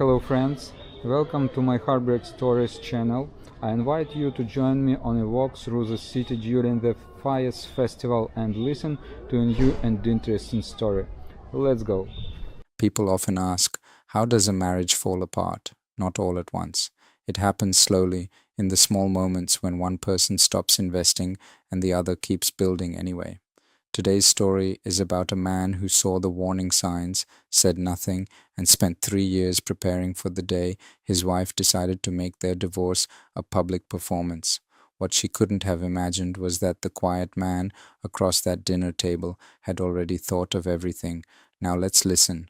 Hello friends, welcome to my Heartbreak Stories channel. I invite you to join me on a walk through the city during the Fires Festival and listen to a new and interesting story. Let's go. People often ask, how does a marriage fall apart? Not all at once. It happens slowly, in the small moments when one person stops investing and the other keeps building anyway. Today's story is about a man who saw the warning signs, said nothing, and spent 3 years preparing for the day his wife decided to make their divorce a public performance. What she couldn't have imagined was that the quiet man across that dinner table had already thought of everything. Now let's listen.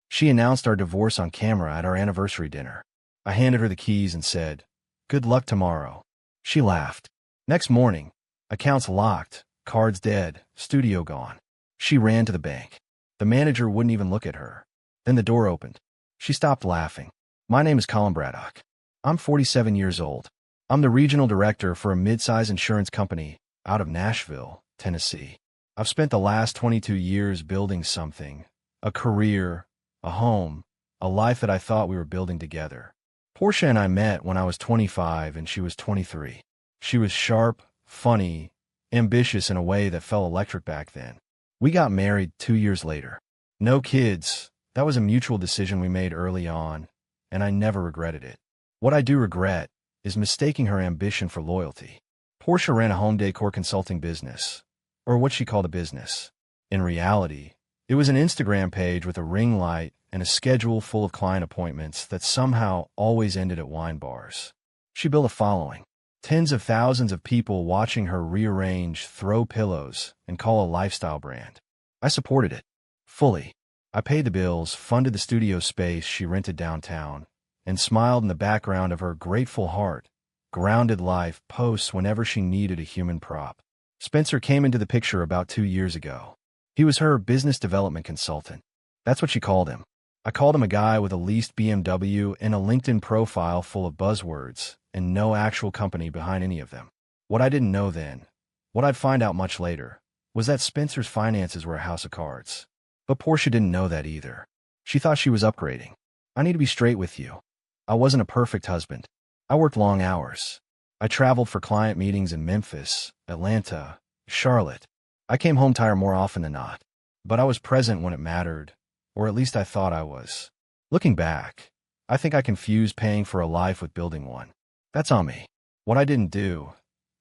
She announced our divorce on camera at our anniversary dinner. I handed her the keys and said, "Good luck tomorrow." She laughed. Next morning, accounts locked, cards dead, studio gone. She ran to the bank. The manager wouldn't even look at her. Then the door opened. She stopped laughing. "My name is Colin Braddock. I'm 47 years old. I'm the regional director for a mid-size insurance company out of Nashville, Tennessee. I've spent the last 22 years building something, a career, a home, a life that I thought we were building together. Portia and I met when I was 25 and she was 23. She was sharp, funny, ambitious in a way that felt electric back then. We got married 2 years later. No kids. That was a mutual decision we made early on, and I never regretted it. What I do regret is mistaking her ambition for loyalty. Portia ran a home decor consulting business, or what she called a business. In reality, it was an Instagram page with a ring light and a schedule full of client appointments that somehow always ended at wine bars. She built a following. Tens of thousands of people watching her rearrange, throw pillows, and call a lifestyle brand. I supported it. Fully. I paid the bills, funded the studio space she rented downtown, and smiled in the background of her grateful heart, grounded life posts whenever she needed a human prop. Spencer came into the picture about 2 years ago. He was her business development consultant. That's what she called him. I called him a guy with a leased BMW and a LinkedIn profile full of buzzwords and no actual company behind any of them. What I didn't know then, what I'd find out much later, was that Spencer's finances were a house of cards. But Portia didn't know that either. She thought she was upgrading. I need to be straight with you. I wasn't a perfect husband. I worked long hours. I traveled for client meetings in Memphis, Atlanta, Charlotte. I came home tired more often than not. But I was present when it mattered, or at least I thought I was. Looking back, I think I confused paying for a life with building one. That's on me. What I didn't do,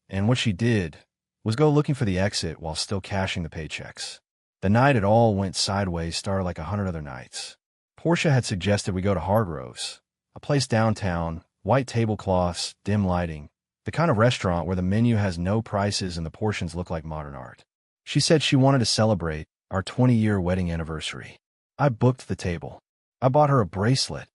and what she did, was go looking for the exit while still cashing the paychecks. The night it all went sideways started like 100 other nights. Portia had suggested we go to Hargrove's, a place downtown, white tablecloths, dim lighting, the kind of restaurant where the menu has no prices and the portions look like modern art. She said she wanted to celebrate our 20-year wedding anniversary. I booked the table. I bought her a bracelet,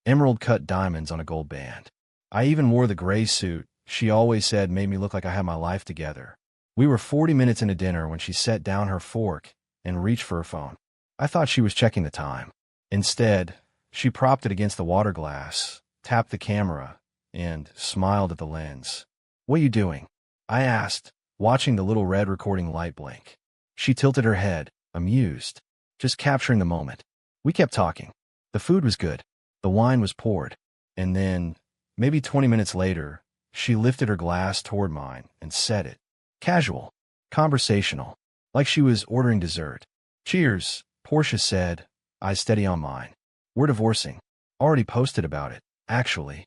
emerald-cut diamonds on a gold band. I even wore the gray suit she always said made me look like I had my life together. We were 40 minutes into dinner when she set down her fork and reached for her phone. I thought she was checking the time. Instead, she propped it against the water glass, tapped the camera, and smiled at the lens. "What are you doing?" I asked, watching the little red recording light blink. She tilted her head, amused, just capturing the moment. We kept talking. The food was good. The wine was poured. And then, maybe 20 minutes later, she lifted her glass toward mine and set it. Casual. Conversational. Like she was ordering dessert. "Cheers," Portia said, eyes steady on mine. "We're divorcing. Already posted about it, actually."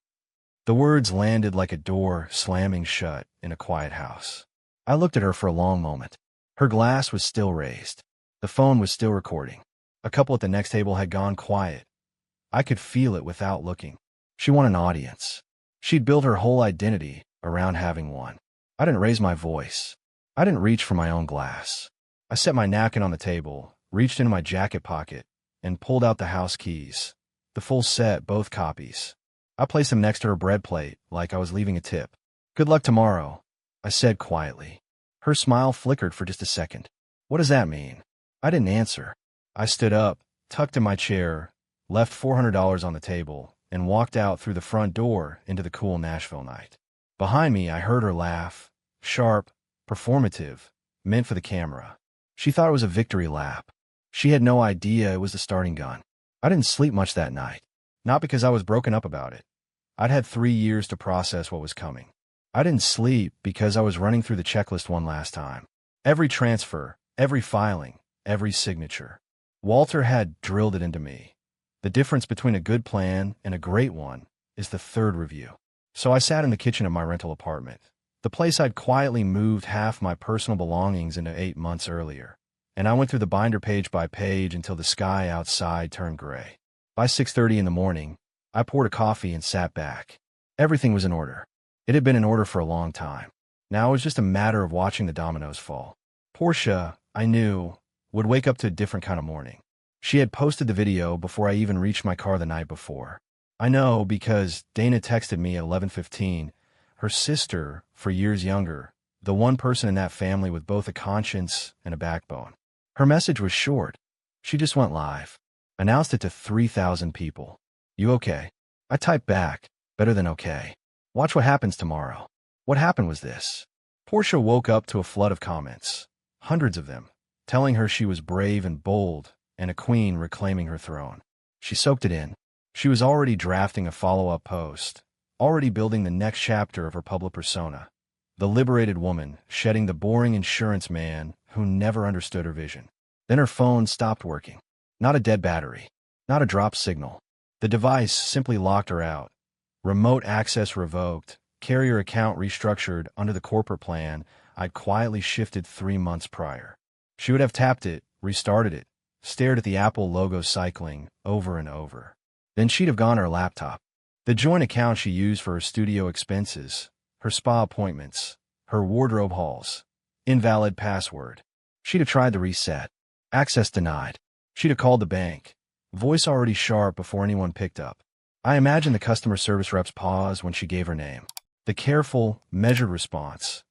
The words landed like a door slamming shut in a quiet house. I looked at her for a long moment. Her glass was still raised. The phone was still recording. A couple at the next table had gone quiet. I could feel it without looking. She wanted an audience. She'd built her whole identity around having one. I didn't raise my voice. I didn't reach for my own glass. I set my napkin on the table, reached into my jacket pocket, and pulled out the house keys. The full set, both copies. I placed them next to her bread plate, like I was leaving a tip. "Good luck tomorrow," I said quietly. Her smile flickered for just a second. "What does that mean?" I didn't answer. I stood up, tucked in my chair, left $400 on the table, and walked out through the front door into the cool Nashville night. Behind me, I heard her laugh, sharp, performative, meant for the camera. She thought it was a victory lap. She had no idea it was the starting gun. I didn't sleep much that night. Not because I was broken up about it. I'd had 3 years to process what was coming. I didn't sleep because I was running through the checklist one last time. Every transfer, every filing, every signature. Walter had drilled it into me. The difference between a good plan and a great one is the third review. So I sat in the kitchen of my rental apartment, the place I'd quietly moved half my personal belongings into 8 months earlier, and I went through the binder page by page until the sky outside turned gray. By 6:30 in the morning, I poured a coffee and sat back. Everything was in order. It had been in order for a long time. Now it was just a matter of watching the dominoes fall. Portia, I knew, would wake up to a different kind of morning. She had posted the video before I even reached my car the night before. I know because Dana texted me at 11:15, her sister, for years younger, the one person in that family with both a conscience and a backbone. Her message was short. She just went live. Announced it to 3,000 people. You okay? I typed back, better than okay. Watch what happens tomorrow. What happened was this. Portia woke up to a flood of comments, hundreds of them, telling her she was brave and bold and a queen reclaiming her throne. She soaked it in. She was already drafting a follow-up post, already building the next chapter of her public persona, the liberated woman shedding the boring insurance man who never understood her vision. Then her phone stopped working. Not a dead battery, not a drop signal. The device simply locked her out. Remote access revoked, carrier account restructured under the corporate plan I'd quietly shifted 3 months prior. She would have tapped it, restarted it, stared at the Apple logo cycling over and over. Then she'd have gone to her laptop. The joint account she used for her studio expenses, her spa appointments, her wardrobe hauls. Invalid password. She'd have tried to reset. Access denied. She'd have called the bank. Voice already sharp before anyone picked up. I imagined the customer service rep's pause when she gave her name. The careful, measured response.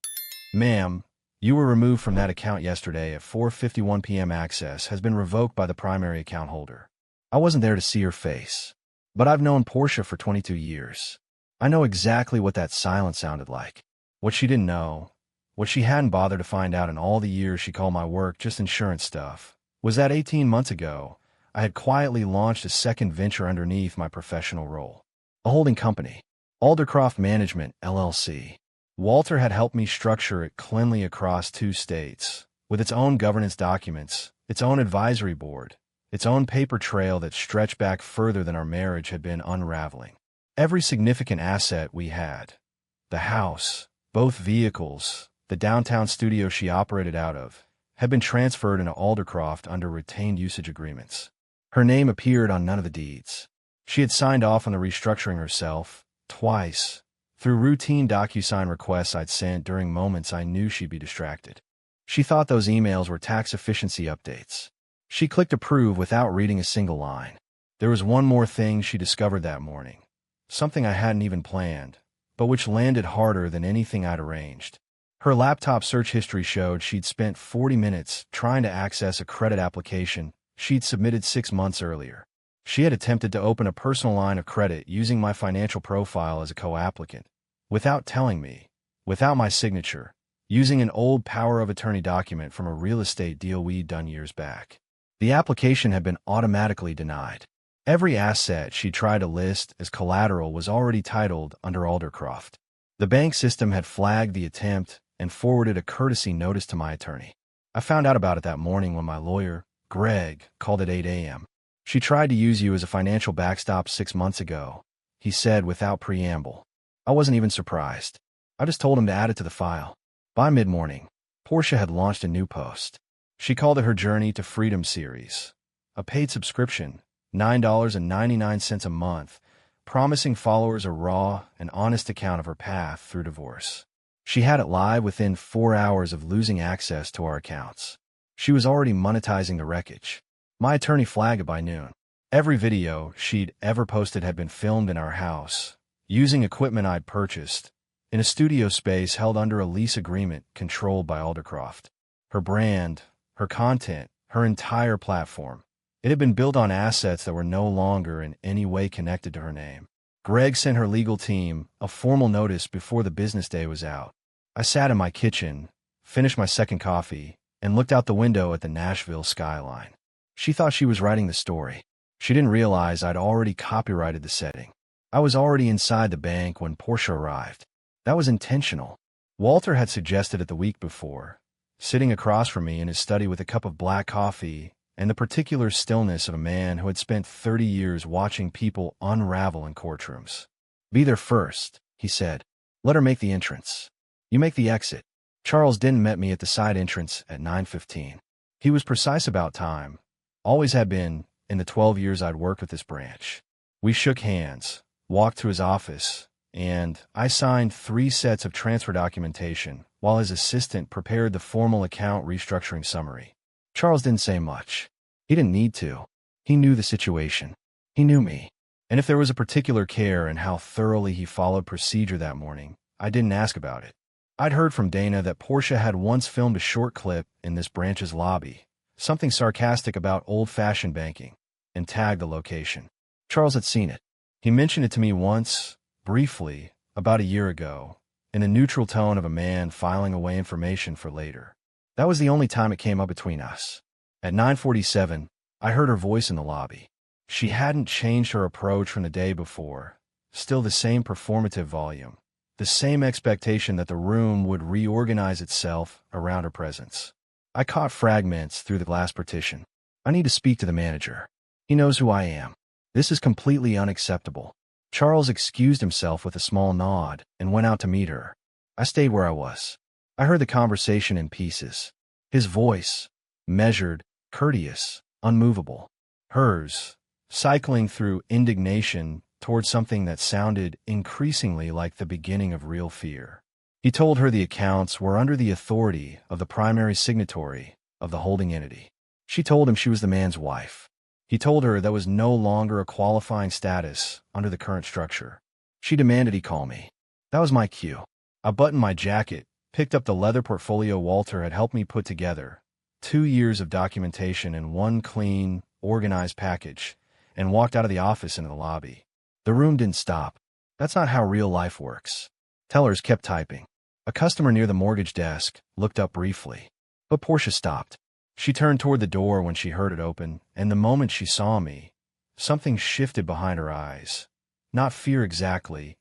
Ma'am, you were removed from that account yesterday at 4:51 p.m. Access has been revoked by the primary account holder. I wasn't there to see her face, but I've known Portia for 22 years. I know exactly what that silence sounded like. What she didn't know, what she hadn't bothered to find out in all the years she called my work just insurance stuff, was that 18 months ago, I had quietly launched a second venture underneath my professional role. A holding company, Aldercroft Management, LLC. Walter had helped me structure it cleanly across 2 states, with its own governance documents, its own advisory board, its own paper trail that stretched back further than our marriage had been unraveling. Every significant asset we had, the house, both vehicles, the downtown studio she operated out of, had been transferred into Aldercroft under retained usage agreements. Her name appeared on none of the deeds. She had signed off on the restructuring herself, twice, through routine DocuSign requests I'd sent during moments I knew she'd be distracted. She thought those emails were tax efficiency updates. She clicked approve without reading a single line. There was one more thing she discovered that morning, something I hadn't even planned, but which landed harder than anything I'd arranged. Her laptop search history showed she'd spent 40 minutes trying to access a credit application she'd submitted 6 months earlier. She had attempted to open a personal line of credit using my financial profile as a co-applicant, without telling me, without my signature, using an old power of attorney document from a real estate deal we'd done years back. The application had been automatically denied. Every asset she tried to list as collateral was already titled under Aldercroft. The bank system had flagged the attempt and forwarded a courtesy notice to my attorney. I found out about it that morning when my lawyer, Greg, called at 8 a.m. She tried to use you as a financial backstop 6 months ago, he said without preamble. I wasn't even surprised. I just told him to add it to the file. By mid-morning, Portia had launched a new post. She called it her Journey to Freedom series, a paid subscription, $9.99 a month, promising followers a raw and honest account of her path through divorce. She had it live within 4 hours of losing access to our accounts. She was already monetizing the wreckage. My attorney flagged it by noon. Every video she'd ever posted had been filmed in our house, using equipment I'd purchased, in a studio space held under a lease agreement controlled by Aldercroft. Her brand, her content, her entire platform. It had been built on assets that were no longer in any way connected to her name. Greg sent her legal team a formal notice before the business day was out. I sat in my kitchen, finished my second coffee, and looked out the window at the Nashville skyline. She thought she was writing the story. She didn't realize I'd already copyrighted the setting. I was already inside the bank when Portia arrived. That was intentional. Walter had suggested it the week before, sitting across from me in his study with a cup of black coffee and the particular stillness of a man who had spent 30 years watching people unravel in courtrooms. "Be there first," he said. "Let her make the entrance. You make the exit." Charles Denton met me at the side entrance at 9:15. He was precise about time, always had been in the 12 years I'd worked with this branch. We shook hands, walked to his office, and I signed 3 sets of transfer documentation while his assistant prepared the formal account restructuring summary. Charles didn't say much. He didn't need to. He knew the situation. He knew me. And if there was a particular care in how thoroughly he followed procedure that morning, I didn't ask about it. I'd heard from Dana that Portia had once filmed a short clip in this branch's lobby, something sarcastic about old-fashioned banking, and tagged the location. Charles had seen it. He mentioned it to me once, briefly, about a year ago, in the neutral tone of a man filing away information for later. That was the only time it came up between us. At 9:47, I heard her voice in the lobby. She hadn't changed her approach from the day before, still the same performative volume, the same expectation that the room would reorganize itself around her presence. I caught fragments through the glass partition. "I need to speak to the manager. He knows who I am. This is completely unacceptable." Charles excused himself with a small nod and went out to meet her. I stayed where I was. I heard the conversation in pieces. His voice, measured, courteous, unmovable. Hers, cycling through indignation towards something that sounded increasingly like the beginning of real fear. He told her the accounts were under the authority of the primary signatory of the holding entity. She told him she was the man's wife. He told her that was no longer a qualifying status under the current structure. She demanded he call me. That was my cue. I buttoned my jacket, picked up the leather portfolio Walter had helped me put together, 2 years of documentation in one clean, organized package, and walked out of the office into the lobby. The room didn't stop. That's not how real life works. Tellers kept typing. A customer near the mortgage desk looked up briefly. But Portia stopped. She turned toward the door when she heard it open, and the moment she saw me, something shifted behind her eyes. Not fear exactly,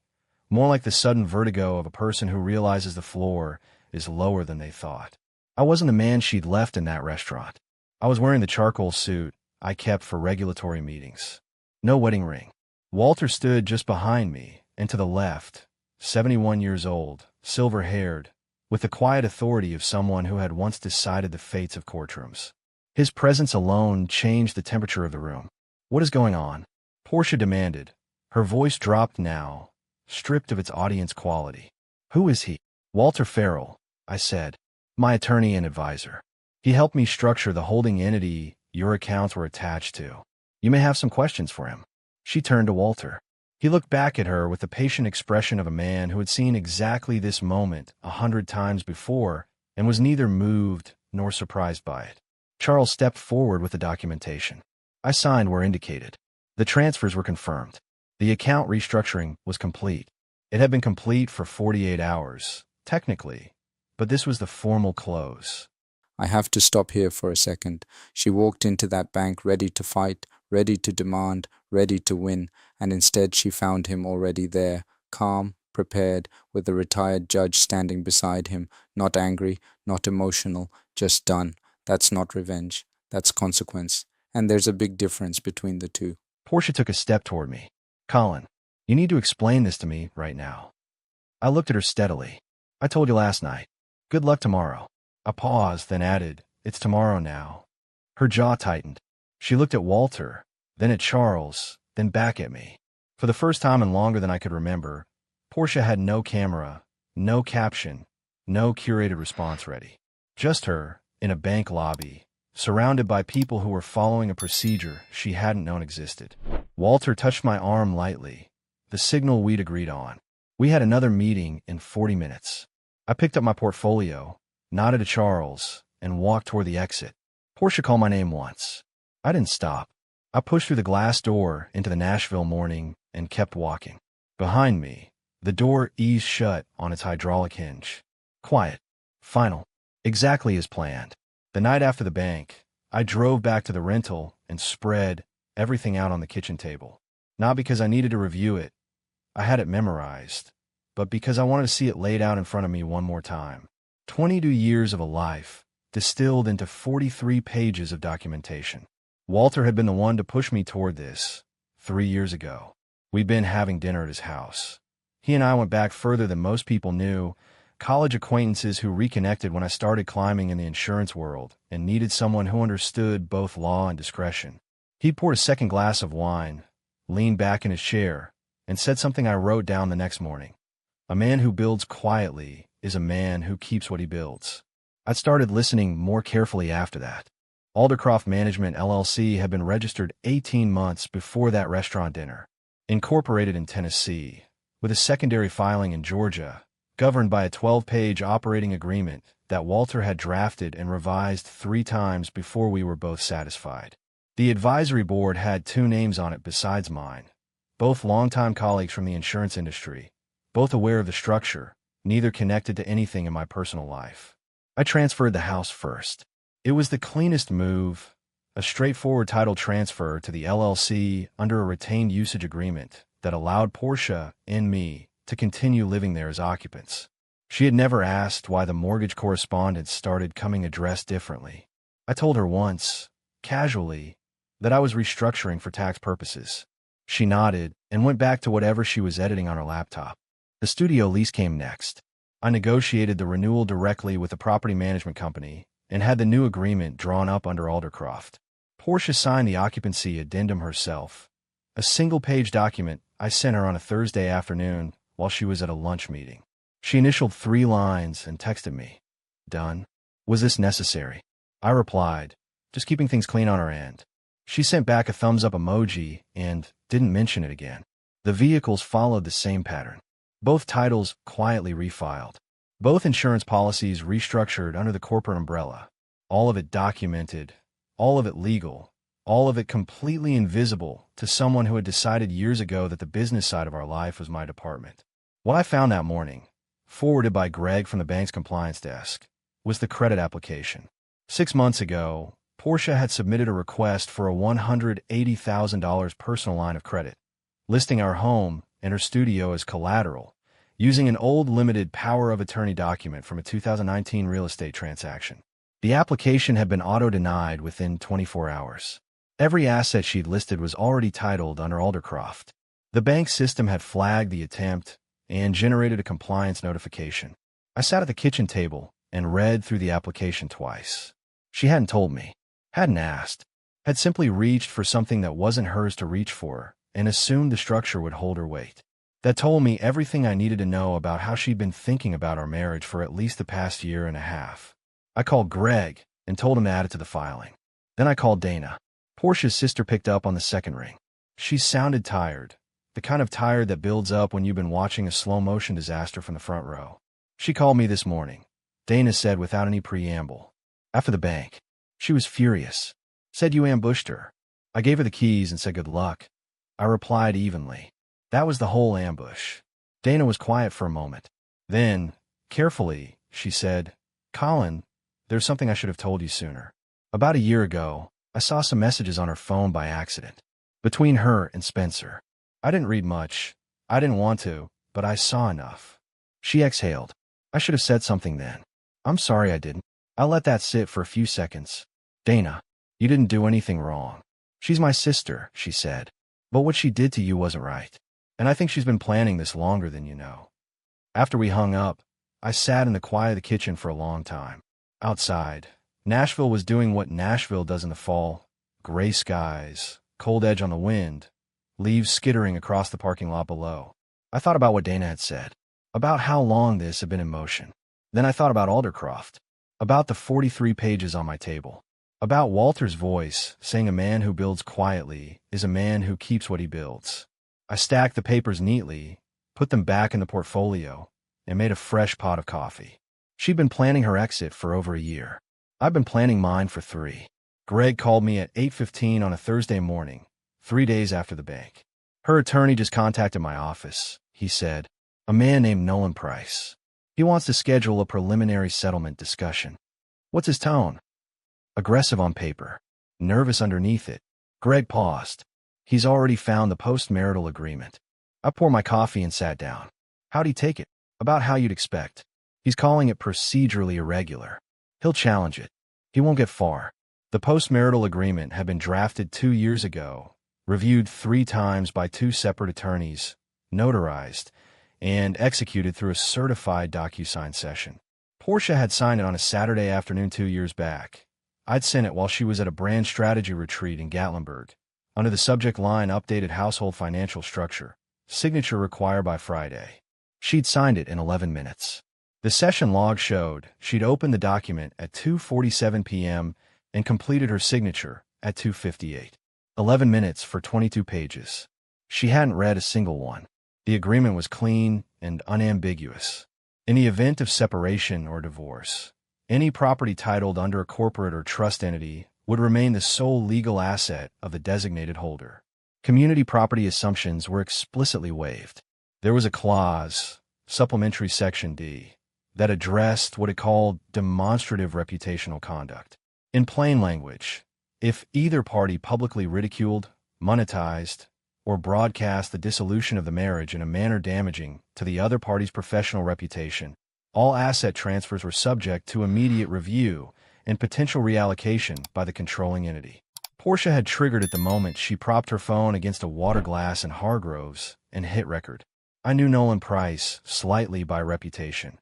more like the sudden vertigo of a person who realizes the floor is lower than they thought. I wasn't the man she'd left in that restaurant. I was wearing the charcoal suit I kept for regulatory meetings. No wedding ring. Walter stood just behind me, and to the left, 71 years old, silver-haired, with the quiet authority of someone who had once decided the fates of courtrooms. His presence alone changed the temperature of the room. "What is going on?" Portia demanded. Her voice dropped now, stripped of its audience quality. "Who is he?" "Walter Farrell," I said. "My attorney and advisor. He helped me structure the holding entity your accounts were attached to. You may have some questions for him." She turned to Walter. He looked back at her with the patient expression of a man who had seen exactly this moment 100 times before and was neither moved nor surprised by it. Charles stepped forward with the documentation. I signed where indicated. The transfers were confirmed. The account restructuring was complete. It had been complete for 48 hours, technically, but this was the formal close. I have to stop here for a second. She walked into that bank ready to fight, ready to demand, ready to win, and instead she found him already there, calm, prepared, with the retired judge standing beside him, not angry, not emotional, just done. That's not revenge. That's consequence. And there's a big difference between the two. Portia took a step toward me. "Colin, you need to explain this to me right now." I looked at her steadily. "I told you last night. Good luck tomorrow." I paused, then added, "It's tomorrow now." Her jaw tightened. She looked at Walter, then at Charles, then back at me. For the first time in longer than I could remember, Portia had no camera, no caption, no curated response ready. Just her, in a bank lobby, surrounded by people who were following a procedure she hadn't known existed. Walter touched my arm lightly, the signal we'd agreed on. We had another meeting in 40 minutes. I picked up my portfolio, nodded to Charles, and walked toward the exit. Portia called my name once. I didn't stop. I pushed through the glass door into the Nashville morning and kept walking. Behind me, the door eased shut on its hydraulic hinge. Quiet. Final. Exactly as planned. The night after the bank, I drove back to the rental and spread everything out on the kitchen table. Not because I needed to review it, I had it memorized, but because I wanted to see it laid out in front of me one more time. 22 years of a life, distilled into 43 pages of documentation. Walter had been the one to push me toward this 3 years ago. We'd been having dinner at his house. He and I went back further than most people knew, college acquaintances who reconnected when I started climbing in the insurance world and needed someone who understood both law and discretion. He poured a second glass of wine, leaned back in his chair, and said something I wrote down the next morning. A man who builds quietly is a man who keeps what he builds. I started listening more carefully after that. Aldercroft Management LLC had been registered 18 months before that restaurant dinner. Incorporated in Tennessee, with a secondary filing in Georgia, governed by a 12-page operating agreement that Walter had drafted and revised 3 times before we were both satisfied. The advisory board had 2 names on it besides mine, both longtime colleagues from the insurance industry, both aware of the structure, neither connected to anything in my personal life. I transferred the house first. It was the cleanest move, a straightforward title transfer to the LLC under a retained usage agreement that allowed Portia and me to continue living there as occupants. She had never asked why the mortgage correspondence started coming addressed differently. I told her once, casually, that I was restructuring for tax purposes. She nodded and went back to whatever she was editing on her laptop. The studio lease came next. I negotiated the renewal directly with the property management company and had the new agreement drawn up under Aldercroft. Portia signed the occupancy addendum herself, a single-page document I sent her on a Thursday afternoon while she was at a lunch meeting. She initialed 3 lines and texted me. Done. Was this necessary? I replied, just keeping things clean on our end. She sent back a thumbs-up emoji and didn't mention it again. The vehicles followed the same pattern. Both titles quietly refiled. Both insurance policies restructured under the corporate umbrella. All of it documented, all of it legal, all of it completely invisible to someone who had decided years ago that the business side of our life was my department. What I found that morning, forwarded by Greg from the bank's compliance desk, was the credit application. 6 months ago, Portia had submitted a request for a $180,000 personal line of credit, listing our home and her studio as collateral, using an old limited power of attorney document from a 2019 real estate transaction. The application had been auto-denied within 24 hours. Every asset she'd listed was already titled under Aldercroft. The bank system had flagged the attempt and generated a compliance notification. I sat at the kitchen table and read through the application twice. She hadn't told me, hadn't asked, had simply reached for something that wasn't hers to reach for and assumed the structure would hold her weight. That told me everything I needed to know about how she'd been thinking about our marriage for at least the past year and a half. I called Greg and told him to add it to the filing. Then I called Dana. Portia's sister picked up on the second ring. She sounded tired, the kind of tired that builds up when you've been watching a slow-motion disaster from the front row. She called me this morning, Dana said without any preamble. After the bank. She was furious. Said you ambushed her. I gave her the keys and said good luck. I replied evenly. That was the whole ambush. Dana was quiet for a moment. Then, carefully, she said, Colin, there's something I should have told you sooner. About a year ago, I saw some messages on her phone by accident. Between her and Spencer. I didn't read much. I didn't want to, but I saw enough. She exhaled. I should have said something then. I'm sorry I didn't. I let that sit for a few seconds. Dana, you didn't do anything wrong. She's my sister, she said. But what she did to you wasn't right. And I think she's been planning this longer than you know. After we hung up, I sat in the quiet of the kitchen for a long time. Outside, Nashville was doing what Nashville does in the fall. Gray skies, cold edge on the wind, leaves skittering across the parking lot below. I thought about what Dana had said, about how long this had been in motion. Then I thought about Aldercroft, about the 43 pages on my table, about Walter's voice saying a man who builds quietly is a man who keeps what he builds. I stacked the papers neatly, put them back in the portfolio, and made a fresh pot of coffee. She'd been planning her exit for over a year. I've been planning mine for 3. Greg called me at 8:15 on a Thursday morning, 3 days after the bank. Her attorney just contacted my office, he said. A man named Nolan Price. He wants to schedule a preliminary settlement discussion. What's his tone? Aggressive on paper, nervous underneath it. Greg paused. He's already found the post-marital agreement. I poured my coffee and sat down. How'd he take it? About how you'd expect. He's calling it procedurally irregular. He'll challenge it. He won't get far. The post-marital agreement had been drafted 2 years ago, reviewed 3 times by 2 separate attorneys, notarized, and executed through a certified DocuSign session. Portia had signed it on a Saturday afternoon 2 years back. I'd sent it while she was at a brand strategy retreat in Gatlinburg. Under the subject line, updated household financial structure, signature required by Friday. She'd signed it in 11 minutes. The session log showed she'd opened the document at 2:47 p.m. and completed her signature at 2:58. 11 minutes for 22 pages. She hadn't read a single one. The agreement was clean and unambiguous. In the event of separation or divorce, any property titled under a corporate or trust entity would remain the sole legal asset of the designated holder. Community property assumptions were explicitly waived. There was a clause, supplementary section D, that addressed what it called demonstrative reputational conduct. In plain language, if either party publicly ridiculed, monetized, or broadcast the dissolution of the marriage in a manner damaging to the other party's professional reputation, all asset transfers were subject to immediate review and potential reallocation by the controlling entity. Portia had triggered at the moment she propped her phone against a water glass in Hargroves and hit record. I knew Nolan Price slightly by reputation.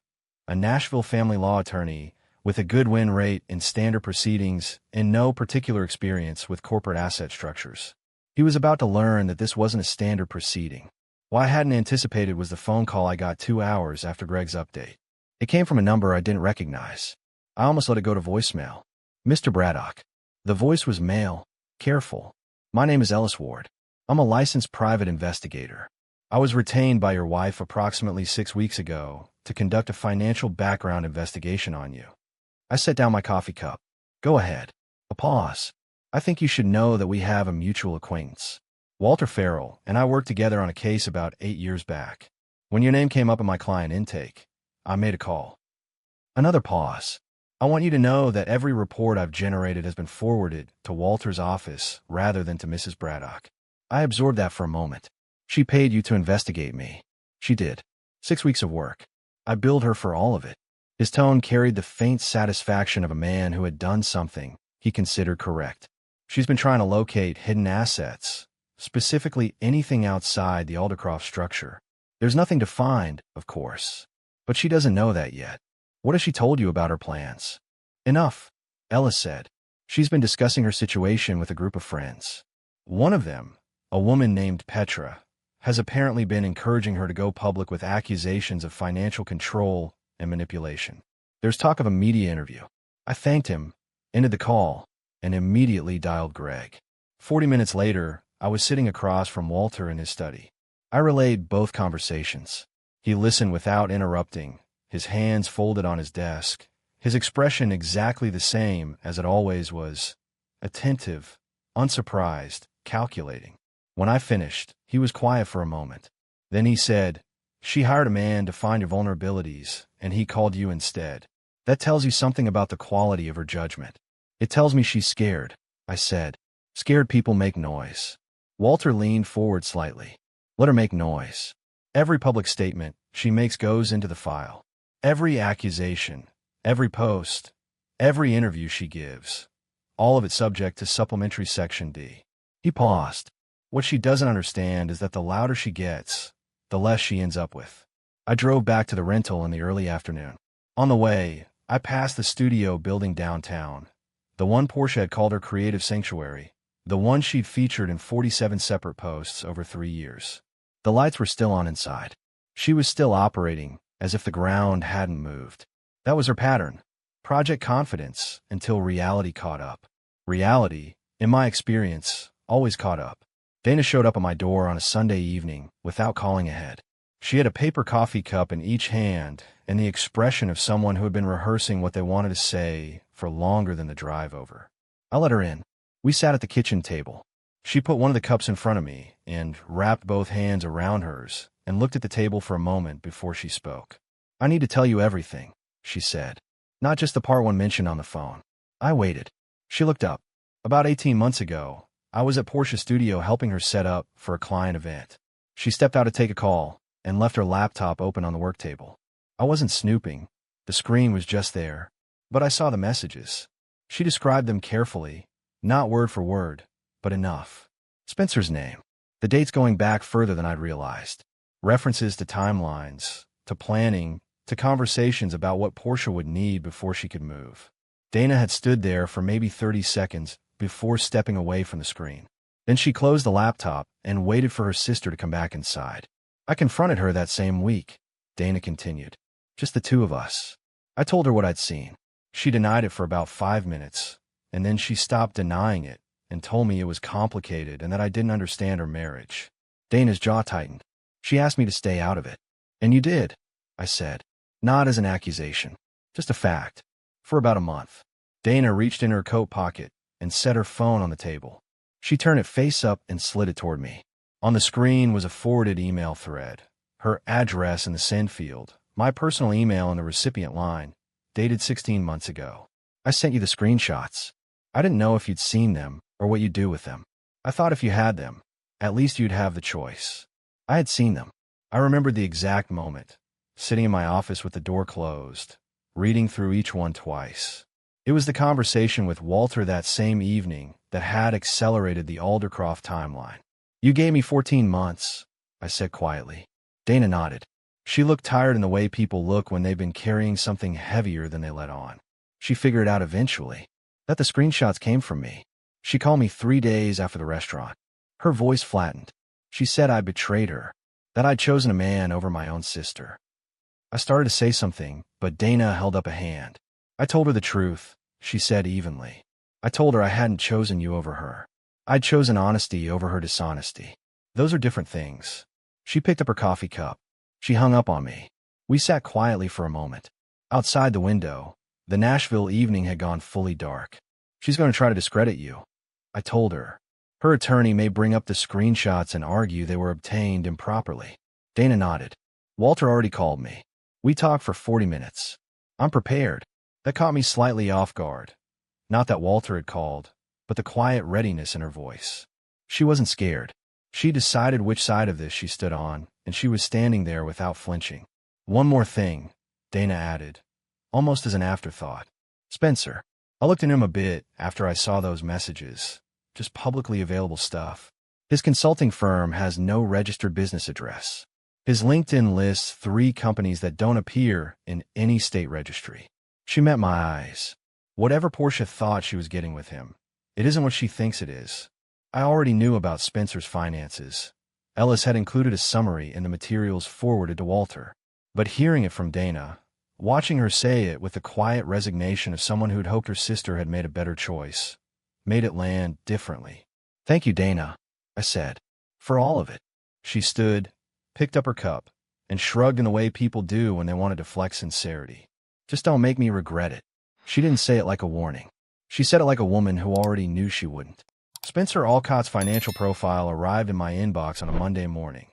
A Nashville family law attorney with a good win rate in standard proceedings and no particular experience with corporate asset structures. He was about to learn that this wasn't a standard proceeding. What I hadn't anticipated was the phone call I got 2 hours after Greg's update. It came from a number I didn't recognize. I almost let it go to voicemail. Mr. Braddock. The voice was male, careful. My name is Ellis Ward. I'm a licensed private investigator. I was retained by your wife approximately 6 weeks ago to conduct a financial background investigation on you. I set down my coffee cup. Go ahead. A pause. I think you should know that we have a mutual acquaintance. Walter Farrell and I worked together on a case about 8 years back. When your name came up in my client intake, I made a call. Another pause. I want you to know that every report I've generated has been forwarded to Walter's office rather than to Mrs. Braddock. I absorbed that for a moment. She paid you to investigate me. She did. 6 weeks of work. I billed her for all of it. His tone carried the faint satisfaction of a man who had done something he considered correct. She's been trying to locate hidden assets, specifically anything outside the Aldercroft structure. There's nothing to find, of course, but she doesn't know that yet. What has she told you about her plans? Enough, Ellis said. She's been discussing her situation with a group of friends. One of them, a woman named Petra, has apparently been encouraging her to go public with accusations of financial control and manipulation. There's talk of a media interview. I thanked him, ended the call, and immediately dialed Greg. 40 minutes later, I was sitting across from Walter in his study. I relayed both conversations. He listened without interrupting, his hands folded on his desk, his expression exactly the same as it always was, attentive, unsurprised, calculating. When I finished, he was quiet for a moment. Then he said, "She hired a man to find your vulnerabilities, and he called you instead. That tells you something about the quality of her judgment." "It tells me she's scared," I said. "Scared people make noise." Walter leaned forward slightly. "Let her make noise. Every public statement she makes goes into the file. Every accusation, every post, every interview she gives, all of it subject to supplementary section D." He paused. "What she doesn't understand is that the louder she gets, the less she ends up with." I drove back to the rental in the early afternoon. On the way, I passed the studio building downtown, the one Portia had called her creative sanctuary, the one she'd featured in 47 separate posts over 3 years. The lights were still on inside. She was still operating as if the ground hadn't moved. That was her pattern. Project confidence until reality caught up. Reality, in my experience, always caught up. Dana showed up at my door on a Sunday evening without calling ahead. She had a paper coffee cup in each hand and the expression of someone who had been rehearsing what they wanted to say for longer than the drive over. I let her in. We sat at the kitchen table. She put one of the cups in front of me and wrapped both hands around hers and looked at the table for a moment before she spoke. "I need to tell you everything," she said. "Not just the part one mentioned on the phone." I waited. She looked up. "About 18 months ago, I was at Portia's studio helping her set up for a client event. She stepped out to take a call and left her laptop open on the work table. I wasn't snooping. The screen was just there. But I saw the messages. She described them carefully, not word for word, but enough. Spencer's name. The dates going back further than I'd realized. References to timelines, to planning, to conversations about what Portia would need before she could move. Dana had stood there for maybe 30 seconds before stepping away from the screen. Then she closed the laptop and waited for her sister to come back inside. I confronted her that same week. Dana continued. Just the two of us. I told her what I'd seen. She denied it for about 5 minutes, and then she stopped denying it and told me it was complicated and that I didn't understand her marriage. Dana's jaw tightened. She asked me to stay out of it. And you did, I said. Not as an accusation, just a fact. For about a month. Dana reached in her coat pocket and set her phone on the table. She turned it face up and slid it toward me. On the screen was a forwarded email thread, her address in the send field, my personal email in the recipient line, dated 16 months ago. I sent you the screenshots. I didn't know if you'd seen them or what you'd do with them. I thought if you had them, at least you'd have the choice. I had seen them. I remembered the exact moment, sitting in my office with the door closed, reading through each one twice. It was the conversation with Walter that same evening that had accelerated the Aldercroft timeline. You gave me 14 months, I said quietly. Dana nodded. She looked tired in the way people look when they've been carrying something heavier than they let on. She figured out eventually that the screenshots came from me. She called me 3 days after the restaurant. Her voice flattened. She said I betrayed her, that I'd chosen a man over my own sister. I started to say something, but Dana held up a hand. I told her the truth, she said evenly. I told her I hadn't chosen you over her. I'd chosen honesty over her dishonesty. Those are different things. She picked up her coffee cup. She hung up on me. We sat quietly for a moment. Outside the window, the Nashville evening had gone fully dark. She's going to try to discredit you, I told her. Her attorney may bring up the screenshots and argue they were obtained improperly. Dana nodded. Walter already called me. We talked for 40 minutes. I'm prepared. That caught me slightly off guard. Not that Walter had called, but the quiet readiness in her voice. She wasn't scared. She decided which side of this she stood on, and she was standing there without flinching. One more thing, Dana added, almost as an afterthought. Spencer. I looked into him a bit after I saw those messages. Just publicly available stuff. His consulting firm has no registered business address. His LinkedIn lists 3 companies that don't appear in any state registry. She met my eyes. Whatever Portia thought she was getting with him, it isn't what she thinks it is. I already knew about Spencer's finances. Ellis had included a summary in the materials forwarded to Walter. But hearing it from Dana, watching her say it with the quiet resignation of someone who'd hoped her sister had made a better choice, made it land differently. Thank you, Dana, I said, for all of it. She stood, picked up her cup, and shrugged in the way people do when they want to deflect sincerity. Just don't make me regret it. She didn't say it like a warning. She said it like a woman who already knew she wouldn't. Spencer Alcott's financial profile arrived in my inbox on a Monday morning.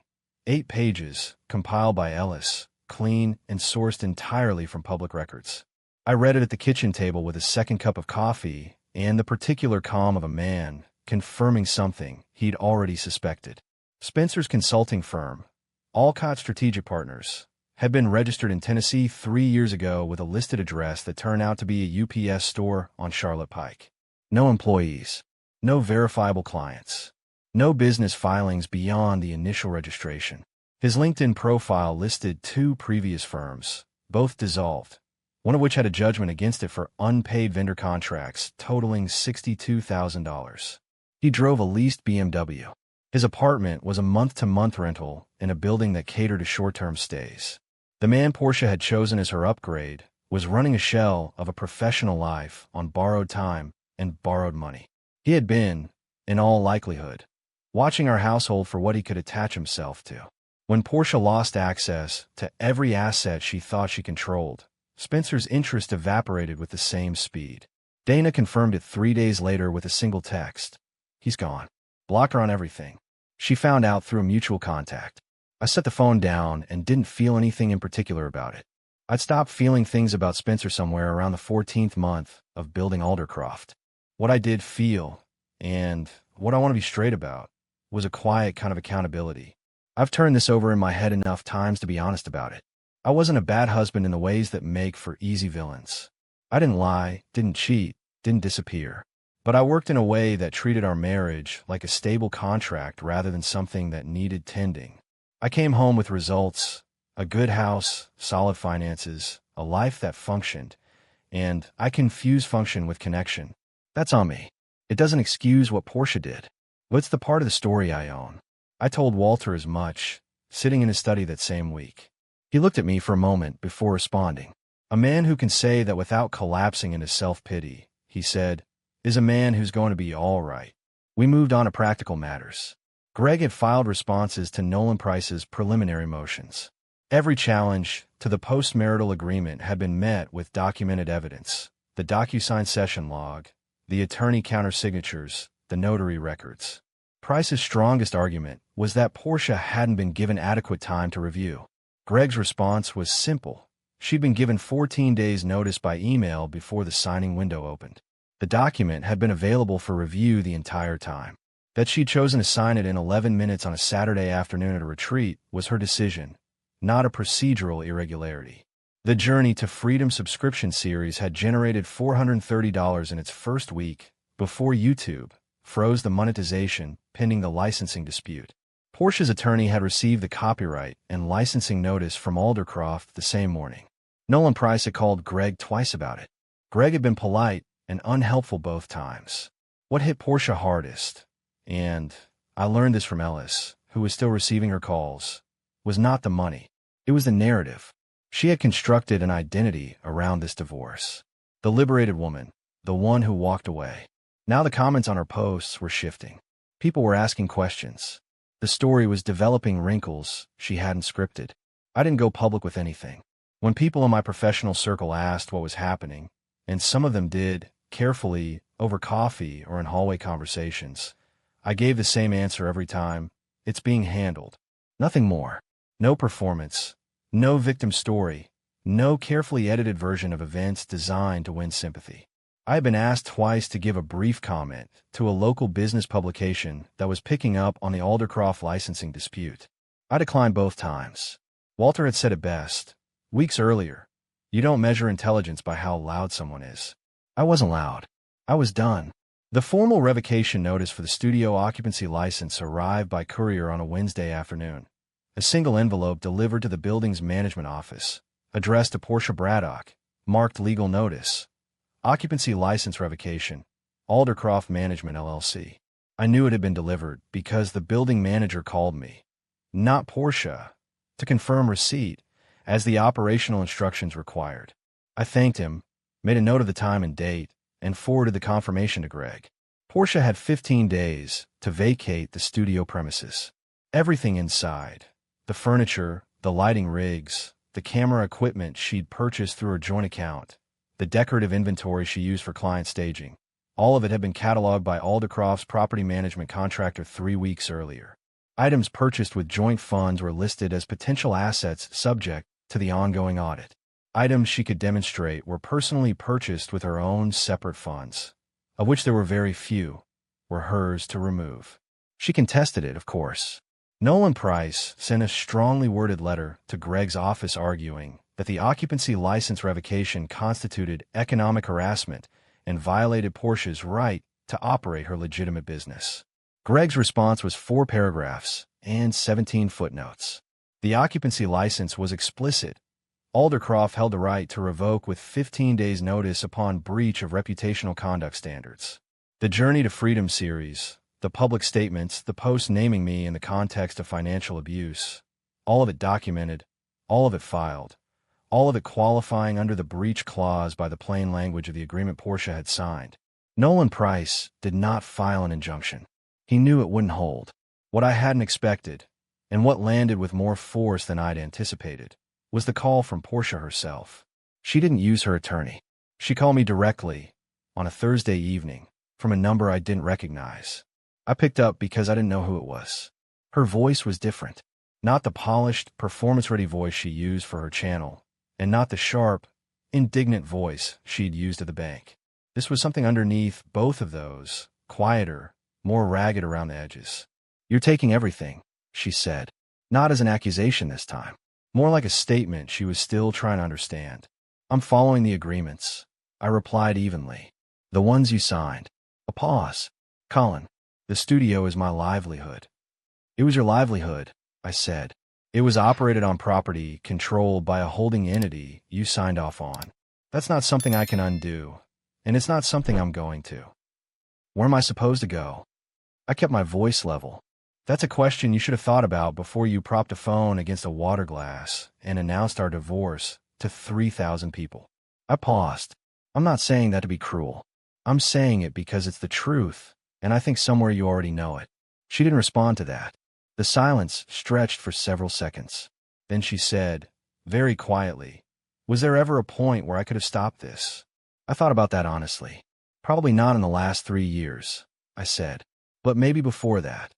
8 pages, compiled by Ellis, clean and sourced entirely from public records. I read it at the kitchen table with a second cup of coffee and the particular calm of a man confirming something he'd already suspected. Spencer's consulting firm, Alcott Strategic Partners, had been registered in Tennessee 3 years ago with a listed address that turned out to be a UPS store on Charlotte Pike. No employees, no verifiable clients, no business filings beyond the initial registration. His LinkedIn profile listed 2 previous firms, both dissolved, one of which had a judgment against it for unpaid vendor contracts totaling $62,000. He drove a leased BMW. His apartment was a month-to-month rental in a building that catered to short-term stays. The man Portia had chosen as her upgrade was running a shell of a professional life on borrowed time and borrowed money. He had been, in all likelihood, watching our household for what he could attach himself to. When Portia lost access to every asset she thought she controlled, Spencer's interest evaporated with the same speed. Dana confirmed it 3 days later with a single text. He's gone. Block her on everything. She found out through a mutual contact. I set the phone down and didn't feel anything in particular about it. I'd stopped feeling things about Spencer somewhere around the 14th month of building Aldercroft. What I did feel, and what I want to be straight about was a quiet kind of accountability. I've turned this over in my head enough times to be honest about it. I wasn't a bad husband in the ways that make for easy villains. I didn't lie, didn't cheat, didn't disappear. But I worked in a way that treated our marriage like a stable contract rather than something that needed tending. I came home with results, a good house, solid finances, a life that functioned, and I confuse function with connection. That's on me. It doesn't excuse what Portia did. But it's the part of the story I own. I told Walter as much, sitting in his study that same week. He looked at me for a moment before responding. A man who can say that without collapsing into self-pity, he said, is a man who's going to be all right. We moved on to practical matters. Greg had filed responses to Nolan Price's preliminary motions. Every challenge to the post-marital agreement had been met with documented evidence, the DocuSign session log, the attorney countersignatures, the notary records. Price's strongest argument was that Portia hadn't been given adequate time to review. Greg's response was simple. She'd been given 14 days' notice by email before the signing window opened. The document had been available for review the entire time. That she'd chosen to sign it in 11 minutes on a Saturday afternoon at a retreat was her decision, not a procedural irregularity. The Journey to Freedom subscription series had generated $430 in its first week before YouTube froze the monetization pending the licensing dispute. Portia's attorney had received the copyright and licensing notice from Aldercroft the same morning. Nolan Price had called Greg twice about it. Greg had been polite and unhelpful both times. What hit Portia hardest, and I learned this from Ellis, who was still receiving her calls, was not the money. It was the narrative. She had constructed an identity around this divorce. The liberated woman, the one who walked away. Now the comments on her posts were shifting. People were asking questions. The story was developing wrinkles she hadn't scripted. I didn't go public with anything. When people in my professional circle asked what was happening, and some of them did, carefully, over coffee or in hallway conversations, I gave the same answer every time. It's being handled. Nothing more. No performance. No victim story. No carefully edited version of events designed to win sympathy. I had been asked twice to give a brief comment to a local business publication that was picking up on the Aldercroft licensing dispute. I declined both times. Walter had said it best, weeks earlier. You don't measure intelligence by how loud someone is. I wasn't loud. I was done. The formal revocation notice for the studio occupancy license arrived by courier on a Wednesday afternoon. A single envelope delivered to the building's management office, addressed to Portia Braddock, marked legal notice. Occupancy license revocation, Aldercroft Management LLC. I knew it had been delivered because the building manager called me, not Portia, to confirm receipt, as the operational instructions required. I thanked him, made a note of the time and date, and forwarded the confirmation to Greg. Portia had 15 days to vacate the studio premises. Everything inside, the furniture, the lighting rigs, the camera equipment she'd purchased through her joint account, the decorative inventory she used for client staging, all of it had been cataloged by Aldercroft's property management contractor 3 weeks earlier. Items purchased with joint funds were listed as potential assets subject to the ongoing audit. Items she could demonstrate were personally purchased with her own separate funds, of which there were very few, were hers to remove. She contested it, of course. Nolan Price sent a strongly worded letter to Greg's office arguing that the occupancy license revocation constituted economic harassment and violated Portia's right to operate her legitimate business. Greg's response was 4 paragraphs and 17 footnotes. The occupancy license was explicit. Aldercroft held the right to revoke with 15 days' notice upon breach of reputational conduct standards. The Journey to Freedom series, the public statements, the posts naming me in the context of financial abuse, all of it documented, all of it filed, all of it qualifying under the breach clause by the plain language of the agreement Portia had signed. Nolan Price did not file an injunction. He knew it wouldn't hold. What I hadn't expected, and what landed with more force than I'd anticipated, was the call from Portia herself. She didn't use her attorney. She called me directly, on a Thursday evening, from a number I didn't recognize. I picked up because I didn't know who it was. Her voice was different. Not the polished, performance-ready voice she used for her channel, and not the sharp, indignant voice she'd used at the bank. This was something underneath both of those, quieter, more ragged around the edges. "You're taking everything," she said. Not as an accusation this time. More like a statement she was still trying to understand. "I'm following the agreements," I replied evenly. "The ones you signed." A pause. "Colin, the studio is my livelihood." "It was your livelihood," I said. "It was operated on property controlled by a holding entity you signed off on. That's not something I can undo, and it's not something I'm going to." "Where am I supposed to go?" I kept my voice level. "That's a question you should have thought about before you propped a phone against a water glass and announced our divorce to 3,000 people." I paused. "I'm not saying that to be cruel. I'm saying it because it's the truth, and I think somewhere you already know it." She didn't respond to that. The silence stretched for several seconds. Then she said, very quietly, "Was there ever a point where I could have stopped this?" I thought about that honestly. "Probably not in the last 3 years," I said. "But maybe before that."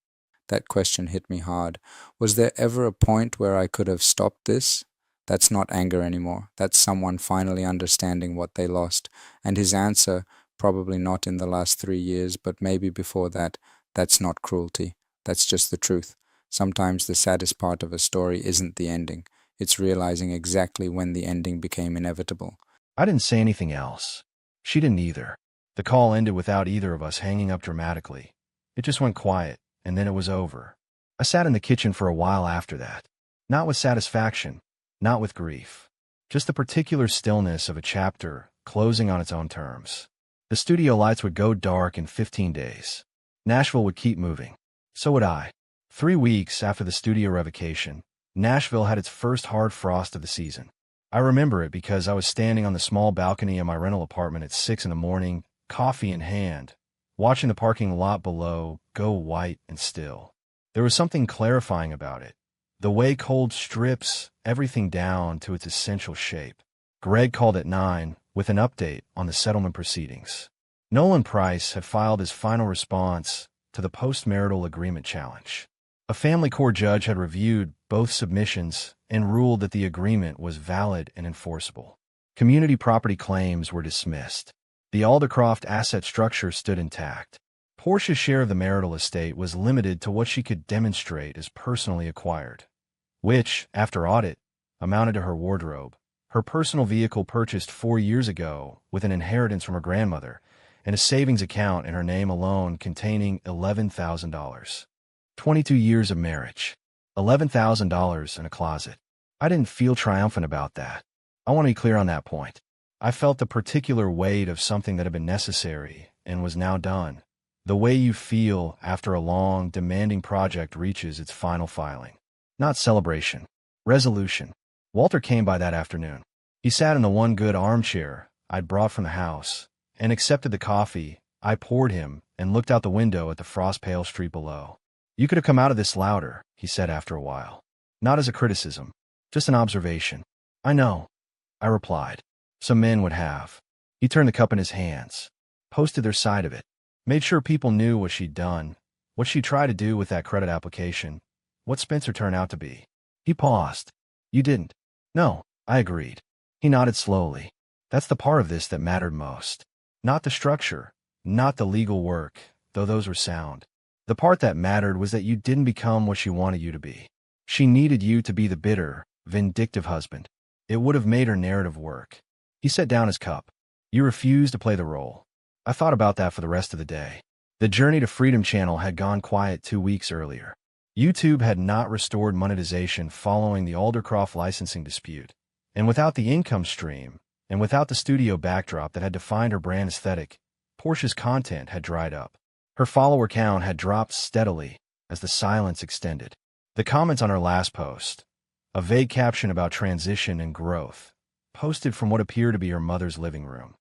That question hit me hard. Was there ever a point where I could have stopped this? That's not anger anymore. That's someone finally understanding what they lost. And his answer, probably not in the last 3 years, but maybe before that, that's not cruelty. That's just the truth. Sometimes the saddest part of a story isn't the ending. It's realizing exactly when the ending became inevitable. I didn't say anything else. She didn't either. The call ended without either of us hanging up dramatically. It just went quiet, and then it was over. I sat in the kitchen for a while after that. Not with satisfaction, not with grief. Just the particular stillness of a chapter closing on its own terms. The studio lights would go dark in 15 days. Nashville would keep moving. So would I. 3 weeks after the studio revocation, Nashville had its first hard frost of the season. I remember it because I was standing on the small balcony of my rental apartment at 6 in the morning, coffee in hand, watching the parking lot below go white and still. There was something clarifying about it. The way cold strips everything down to its essential shape. Greg called at 9 with an update on the settlement proceedings. Nolan Price had filed his final response to the post-marital agreement challenge. A family court judge had reviewed both submissions and ruled that the agreement was valid and enforceable. Community property claims were dismissed. The Aldercroft asset structure stood intact. Portia's share of the marital estate was limited to what she could demonstrate as personally acquired, which, after audit, amounted to her wardrobe, her personal vehicle purchased 4 years ago with an inheritance from her grandmother, and a savings account in her name alone containing $11,000. 22 years of marriage. $11,000 in a closet. I didn't feel triumphant about that. I want to be clear on that point. I felt the particular weight of something that had been necessary and was now done. The way you feel after a long, demanding project reaches its final filing. Not celebration. Resolution. Walter came by that afternoon. He sat in the one good armchair I'd brought from the house and accepted the coffee I poured him and looked out the window at the frost-pale street below. "You could have come out of this louder," he said after a while. "Not as a criticism, just an observation." "I know," I replied. "Some men would have." He turned the cup in his hands, posted their side of it, made sure people knew what she'd done, what she tried to do with that credit application, what Spencer turned out to be. He paused. "You didn't." "No," I agreed. He nodded slowly. "That's the part of this that mattered most. Not the structure, not the legal work, though those were sound. The part that mattered was that you didn't become what she wanted you to be. She needed you to be the bitter, vindictive husband. It would have made her narrative work." He set down his cup. "You refused to play the role." I thought about that for the rest of the day. The Journey to Freedom channel had gone quiet 2 weeks earlier. YouTube had not restored monetization following the Aldercroft licensing dispute. And without the income stream, and without the studio backdrop that had defined her brand aesthetic, Portia's content had dried up. Her follower count had dropped steadily as the silence extended. The comments on her last post, a vague caption about transition and growth, posted from what appeared to be her mother's living room,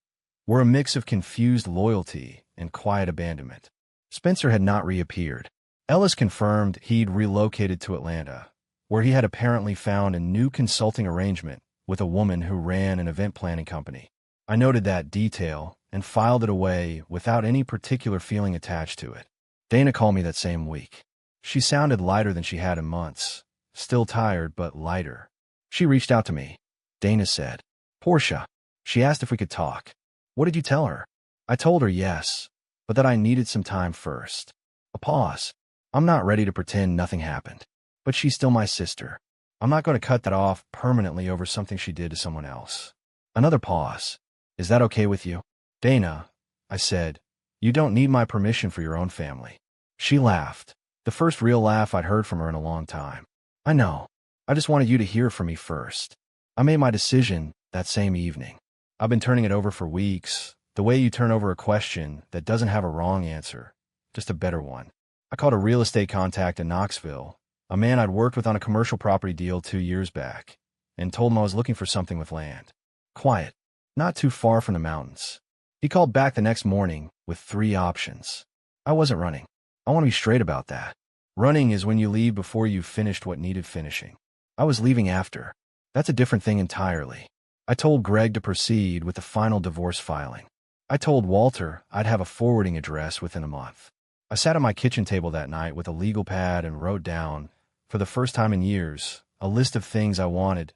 were a mix of confused loyalty and quiet abandonment. Spencer had not reappeared. Ellis confirmed he'd relocated to Atlanta, where he had apparently found a new consulting arrangement with a woman who ran an event planning company. I noted that detail and filed it away without any particular feeling attached to it. Dana called me that same week. She sounded lighter than she had in months. Still tired, but lighter. She reached out to me. Dana said, "Portia." She asked if we could talk. "What did you tell her?" I told her yes, but that I needed some time first. A pause. I'm not ready to pretend nothing happened. But she's still my sister. I'm not going to cut that off permanently over something she did to someone else. Another pause. Is that okay with you? Dana, I said, you don't need my permission for your own family. She laughed. The first real laugh I'd heard from her in a long time. I know. I just wanted you to hear from me first. I made my decision that same evening. I've been turning it over for weeks, the way you turn over a question that doesn't have a wrong answer, just a better one. I called a real estate contact in Knoxville, a man I'd worked with on a commercial property deal 2 years back, and told him I was looking for something with land. Quiet, not too far from the mountains. He called back the next morning with 3 options. I wasn't running. I want to be straight about that. Running is when you leave before you've finished what needed finishing. I was leaving after. That's a different thing entirely. I told Greg to proceed with the final divorce filing. I told Walter I'd have a forwarding address within a month. I sat at my kitchen table that night with a legal pad and wrote down, for the first time in years, a list of things I wanted,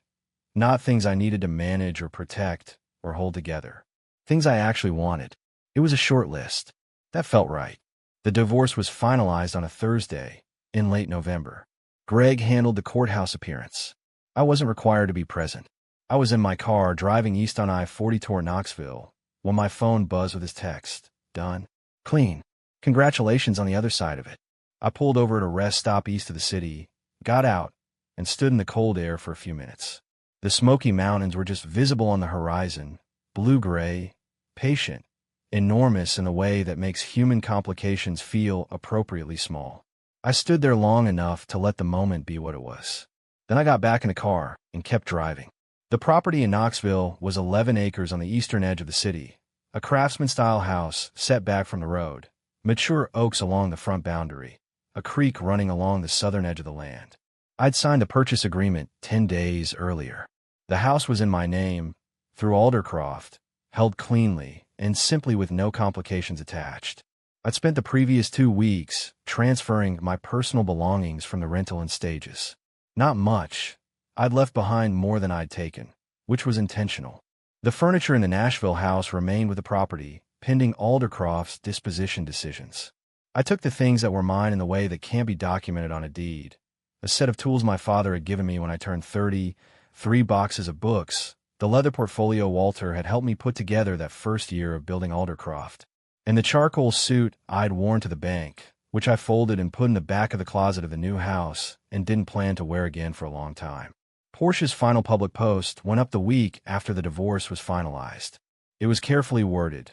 not things I needed to manage or protect or hold together. Things I actually wanted. It was a short list. That felt right. The divorce was finalized on a Thursday in late November. Greg handled the courthouse appearance. I wasn't required to be present. I was in my car driving east on I-40 toward Knoxville when my phone buzzed with his text. Done. Clean. Congratulations on the other side of it. I pulled over at a rest stop east of the city, got out, and stood in the cold air for a few minutes. The Smoky Mountains were just visible on the horizon, blue-gray, patient, enormous in a way that makes human complications feel appropriately small. I stood there long enough to let the moment be what it was. Then I got back in the car and kept driving. The property in Knoxville was 11 acres on the eastern edge of the city, a craftsman-style house set back from the road, mature oaks along the front boundary, a creek running along the southern edge of the land. I'd signed a purchase agreement 10 days earlier. The house was in my name, through Aldercroft, held cleanly, and simply with no complications attached. I'd spent the previous 2 weeks transferring my personal belongings from the rental in stages. Not much. I'd left behind more than I'd taken, which was intentional. The furniture in the Nashville house remained with the property, pending Aldercroft's disposition decisions. I took the things that were mine in the way that can't be documented on a deed, a set of tools my father had given me when I turned 30, 3 boxes of books, the leather portfolio Walter had helped me put together that first year of building Aldercroft, and the charcoal suit I'd worn to the bank, which I folded and put in the back of the closet of the new house and didn't plan to wear again for a long time. Portia's final public post went up the week after the divorce was finalized. It was carefully worded.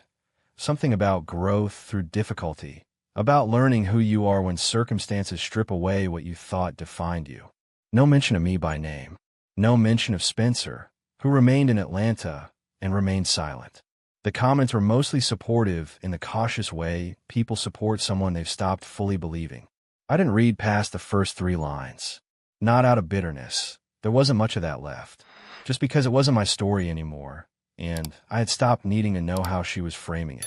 Something about growth through difficulty, about learning who you are when circumstances strip away what you thought defined you. No mention of me by name. No mention of Spencer, who remained in Atlanta and remained silent. The comments were mostly supportive in the cautious way people support someone they've stopped fully believing. I didn't read past the first 3 lines. Not out of bitterness. There wasn't much of that left. Just because it wasn't my story anymore, and I had stopped needing to know how she was framing it.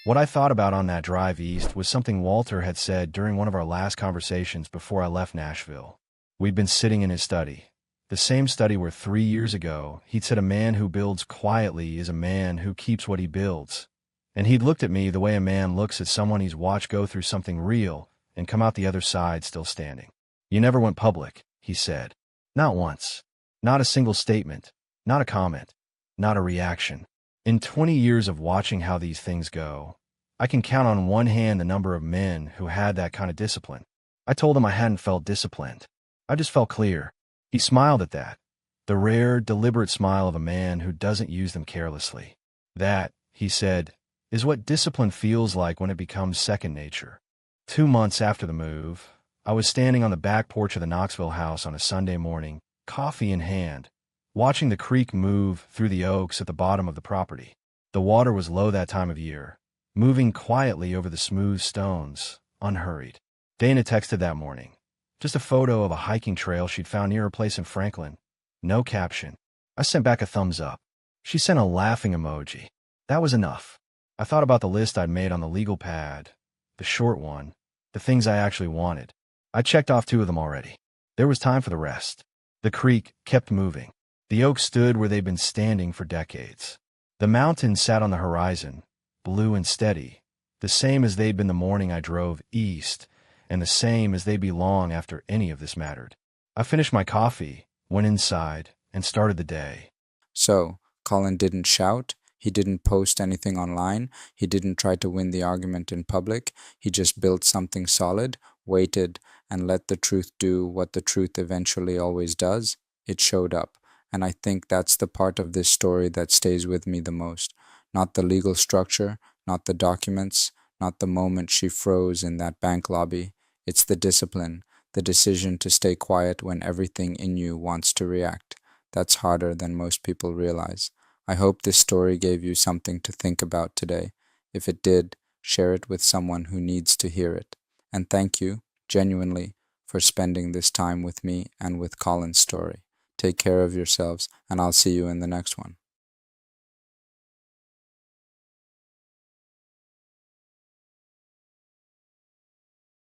What I thought about on that drive east was something Walter had said during one of our last conversations before I left Nashville. We'd been sitting in his study. The same study where 3 years ago he'd said a man who builds quietly is a man who keeps what he builds. And he'd looked at me the way a man looks at someone he's watched go through something real and come out the other side still standing. You never went public, he said. Not once. Not a single statement. Not a comment. Not a reaction. In 20 years of watching how these things go, I can count on one hand the number of men who had that kind of discipline. I told him I hadn't felt disciplined. I just felt clear. He smiled at that. The rare, deliberate smile of a man who doesn't use them carelessly. That, he said, is what discipline feels like when it becomes second nature. 2 months after the move, I was standing on the back porch of the Knoxville house on a Sunday morning, coffee in hand, watching the creek move through the oaks at the bottom of the property. The water was low that time of year, moving quietly over the smooth stones, unhurried. Dana texted that morning. Just a photo of a hiking trail she'd found near her place in Franklin. No caption. I sent back a thumbs up. She sent a laughing emoji. That was enough. I thought about the list I'd made on the legal pad, the short one, the things I actually wanted. I checked off 2 of them already. There was time for the rest. The creek kept moving. The oaks stood where they'd been standing for decades. The mountains sat on the horizon, blue and steady, the same as they'd been the morning I drove east and the same as they'd be long after any of this mattered. I finished my coffee, went inside, and started the day. So, Colin didn't shout, he didn't post anything online, he didn't try to win the argument in public, he just built something solid, waited, and let the truth do what the truth eventually always does. It showed up. And I think that's the part of this story that stays with me the most. Not the legal structure, not the documents, not the moment she froze in that bank lobby. It's the discipline, the decision to stay quiet when everything in you wants to react. That's harder than most people realize. I hope this story gave you something to think about today. If it did, share it with someone who needs to hear it. And thank you, genuinely, for spending this time with me and with Colin's story. Take care of yourselves, and I'll see you in the next one.